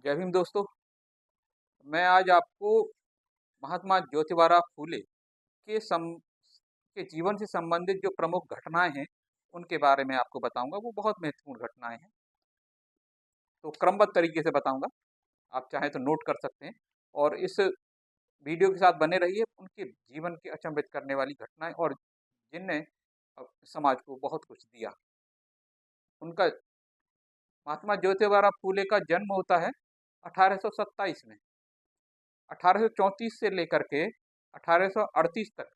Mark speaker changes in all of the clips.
Speaker 1: जय भीम दोस्तों। मैं आज आपको महात्मा ज्योतिबा फूले के सम के जीवन से संबंधित जो प्रमुख घटनाएं हैं उनके बारे में आपको बताऊंगा। वो बहुत महत्वपूर्ण घटनाएं हैं, तो क्रमबद्ध तरीके से बताऊंगा। आप चाहें तो नोट कर सकते हैं और इस वीडियो के साथ बने रहिए। उनके जीवन की अचंभित करने वाली घटनाएं और जिनने समाज को बहुत कुछ दिया। उनका महात्मा ज्योतिबा फूले का जन्म होता है 1827 में। 1834 से लेकर के 1838 तक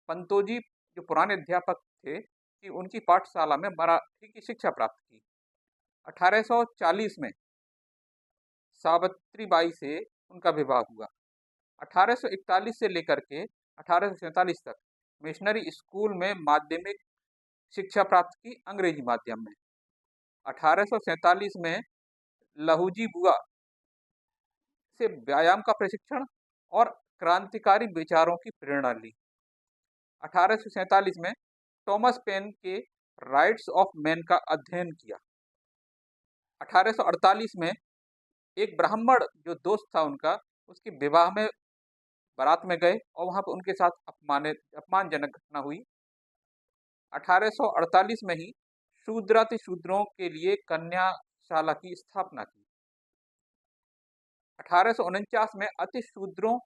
Speaker 1: पंतोजी जो पुराने अध्यापक थे कि उनकी पाठशाला में मराठी की शिक्षा प्राप्त की। 1840 में सावित्री बाई से उनका विवाह हुआ। 1841 से लेकर के 1847 तक मिशनरी स्कूल में माध्यमिक शिक्षा प्राप्त की अंग्रेजी माध्यम में। 1847 में लहूजी बुआ से व्यायाम का प्रशिक्षण और क्रांतिकारी विचारों की प्रेरणा ली। 1847 में थॉमस पेन के राइट्स ऑफ मैन का अध्ययन किया। 1848 में एक ब्राह्मण जो दोस्त था उनका, उसके विवाह में बारात में गए और वहां पर उनके साथ अपमानजनक घटना हुई। 1848 में ही शूद्राति शूद्रों के लिए कन्याशाला की स्थापना की। 1849 में अति शूद्रों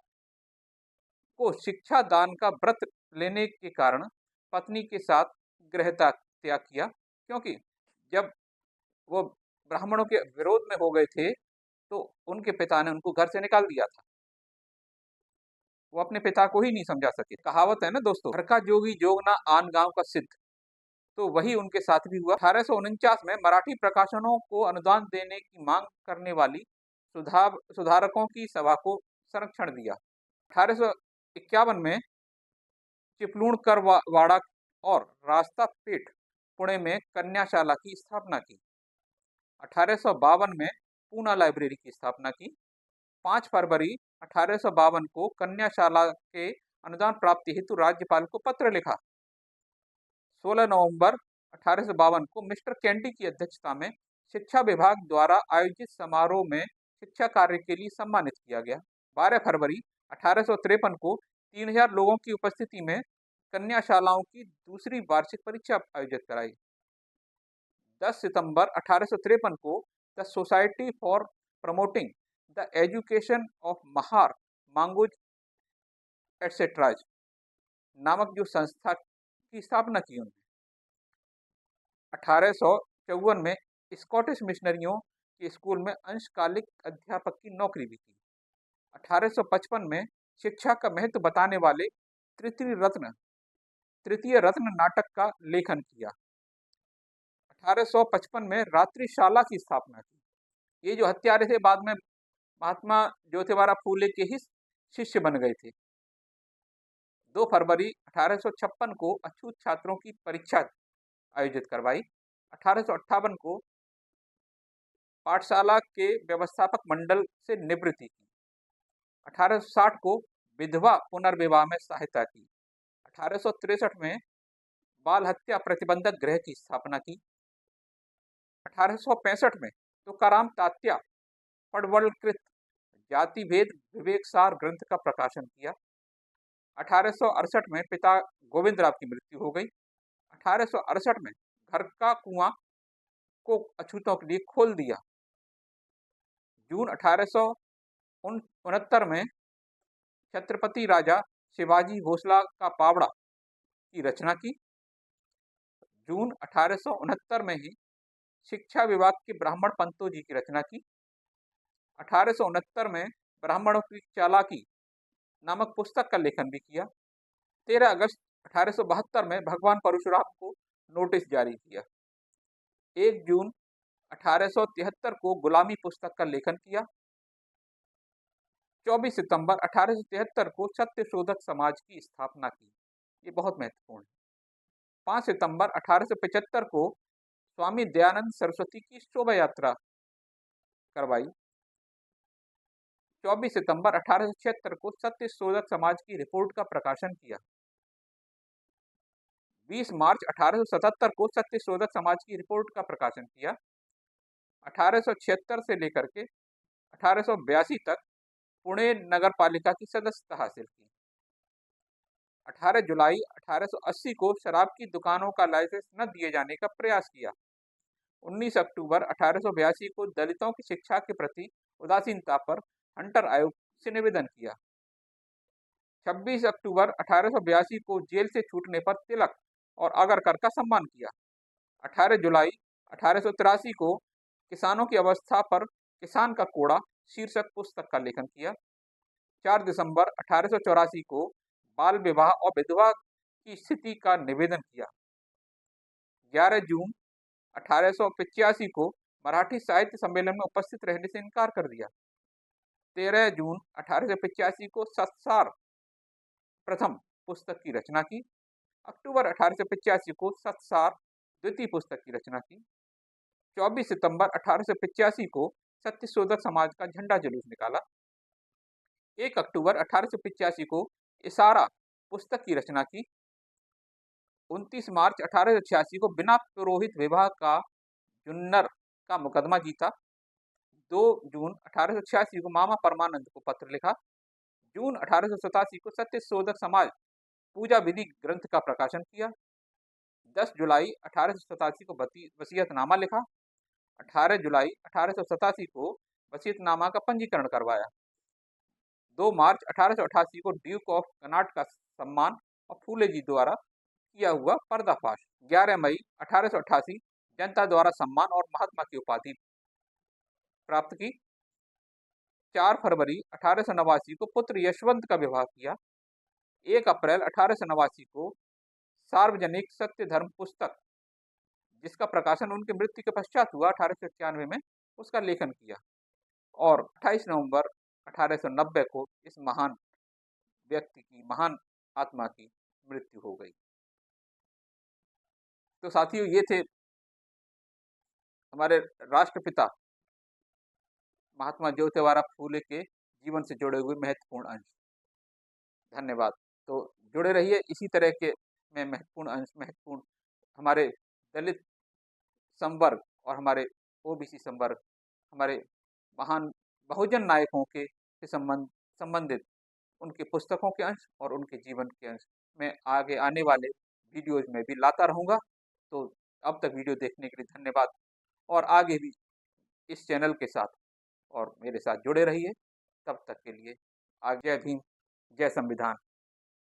Speaker 1: को शिक्षा दान का व्रत लेने के कारण पत्नी के साथ गृह त्याग किया, क्योंकि जब वो ब्राह्मणों के विरोध में हो गए थे तो उनके पिता ने उनको घर से निकाल दिया था। वो अपने पिता को ही नहीं समझा सके। कहावत है ना दोस्तों, घर का जोगी जोग ना आन गांव का सिद्ध। तो वही उनके साथ भी हुआ। 1849 में मराठी प्रकाशनों को अनुदान देने की मांग करने वाली सुधारकों की सभा को संरक्षण दिया। 1851 में चिपलूणकर वाड़ा और रास्ता पेठ पुणे में कन्याशाला की स्थापना की। 1852 में पूना लाइब्रेरी की स्थापना की। 5 फरवरी 1852 को कन्याशाला के अनुदान प्राप्ति हेतु राज्यपाल को पत्र लिखा। 16 नवंबर 1852 को मिस्टर कैंडी की अध्यक्षता में शिक्षा विभाग द्वारा आयोजित समारोह में शिक्षा कार्य के लिए सम्मानित किया गया। 12 फरवरी 1853 को 3000 लोगों की उपस्थिति में कन्याशालाओं की दूसरी वार्षिक परीक्षा आयोजित कराई। 10 सितंबर 1853 को the society for promoting the education of Mahar Mangs etcetera नामक जो संस्था की स्थापना की उन्होंने। 1854 में स्कॉटिश मिशनरियों के स्कूल में अंशकालिक अध्यापक की नौकरी भी की। 1855 में शिक्षा का महत्व बताने वाले तृतीय रत्न नाटक का लेखन किया। 1855 में रात्रिशाला की स्थापना की। ये जो हत्यारे थे बाद में महात्मा ज्योतिबा फूले के ही शिष्य बन गए थे। 2 फरवरी 1856 को अछूत छात्रों की परीक्षा आयोजित करवाई। 1858 को पाठशाला के व्यवस्थापक मंडल से निवृत्ति की। 1860 को विधवा पुनर्विवाह में सहायता की। 1863 में बाल हत्या प्रतिबंधक गृह की स्थापना की। 1865 में तुकाराम तात्या पडवलकृत जाति भेद विवेकसार ग्रंथ का प्रकाशन किया। 1868 में पिता गोविंदराव की मृत्यु हो गई। 1868 में घर का कुआं को अछूतों के लिए खोल दिया। जून 1869 में छत्रपति राजा शिवाजी भोसला का पावड़ा की रचना की। जून 1869 में ही शिक्षा विभाग के ब्राह्मण पंतों जी की रचना की। 1869 में ब्राह्मणों की चालाकी नामक पुस्तक का लेखन भी किया। 13 अगस्त 1872 में भगवान परशुराम को नोटिस जारी किया। 1 जून 1873 को गुलामी पुस्तक का लेखन किया। 24 सितंबर 1873 को सत्य शोधक समाज की स्थापना की। ये बहुत महत्वपूर्ण है। 5 सितंबर 1875 को स्वामी दयानंद सरस्वती की शोभा यात्रा करवाई। 24 सितंबर 1876 को सत्य शोधक समाज की रिपोर्ट का प्रकाशन किया। 20 मार्च 1877 को सत्य शोधक समाज की रिपोर्ट का प्रकाशन किया। 1876 से लेकर के 1882 तक पुणे नगर पालिका की सदस्यता हासिल की। 18 जुलाई 1880 को शराब की दुकानों का लाइसेंस न दिए जाने का प्रयास किया। 19 अक्टूबर 1882 को दलितों की शिक्षा के प्रति उदासीनता पर हंटर आयोग से निवेदन किया। 26 अक्टूबर 1882 को जेल से छूटने पर तिलक और आगरकर का सम्मान किया। 18 जुलाई 1883 को किसानों की अवस्था पर किसान का कोड़ा शीर्षक पुस्तक का लेखन किया। 4 दिसंबर 1884 को बाल विवाह और विधवा की स्थिति का निवेदन किया। 11 जून 1885 को मराठी साहित्य सम्मेलन में उपस्थित रहने से इनकार कर दिया। 13 जून 1885 को सत्सार प्रथम पुस्तक की रचना की। अक्टूबर 1885 को सत्सार द्वितीय पुस्तक की रचना की। 24 सितंबर 1885 को सत्यशोधक समाज का झंडा जुलूस निकाला। 1 अक्टूबर 1885 को इशारा पुस्तक की रचना की। 29 मार्च 1886 को बिना पुरोहित विवाह का जुन्नर का मुकदमा जीता। 2 जून 1886 को मामा परमानंद को पत्र लिखा। जून 1887 को सत्यशोधक समाज पूजा विधि ग्रंथ का प्रकाशन किया। 10 जुलाई 1887 को वसीयतनामा लिखा। 18 जुलाई 1887 को वसीयतनामा का पंजीकरण करवाया। 2 मार्च 1888 को ड्यूक ऑफ कनाट का सम्मान और फूले जी द्वारा किया हुआ पर्दाफाश। 11 मई 1888 जनता द्वारा सम्मान और महात्मा की उपाधि प्राप्त की। 4 फरवरी 1889 को पुत्र यशवंत का विवाह किया। 1 अप्रैल 1889 को सार्वजनिक सत्य धर्म पुस्तक, जिसका प्रकाशन उनकी मृत्यु के पश्चात हुआ 1891 में, उसका लेखन किया। और 28 नवंबर 1890 को इस महान व्यक्ति की, महान आत्मा की मृत्यु हो गई। तो साथियों, ये थे हमारे राष्ट्रपिता महात्मा ज्योतिबा फूले के जीवन से जुड़े हुए महत्वपूर्ण अंश। धन्यवाद। तो जुड़े रहिए इसी तरह के में महत्वपूर्ण अंश, महत्वपूर्ण हमारे दलित संवर्ग और हमारे ओबीसी संवर्ग, हमारे महान बहुजन नायकों के से संबंधित उनके पुस्तकों के अंश और उनके जीवन के अंश मैं आगे आने वाले वीडियोज में भी लाता रहूँगा। तो अब तक वीडियो देखने के लिए धन्यवाद, और आगे भी इस चैनल के साथ और मेरे साथ जुड़े रहिए। तब तक के लिए जय भीम, जय संविधान।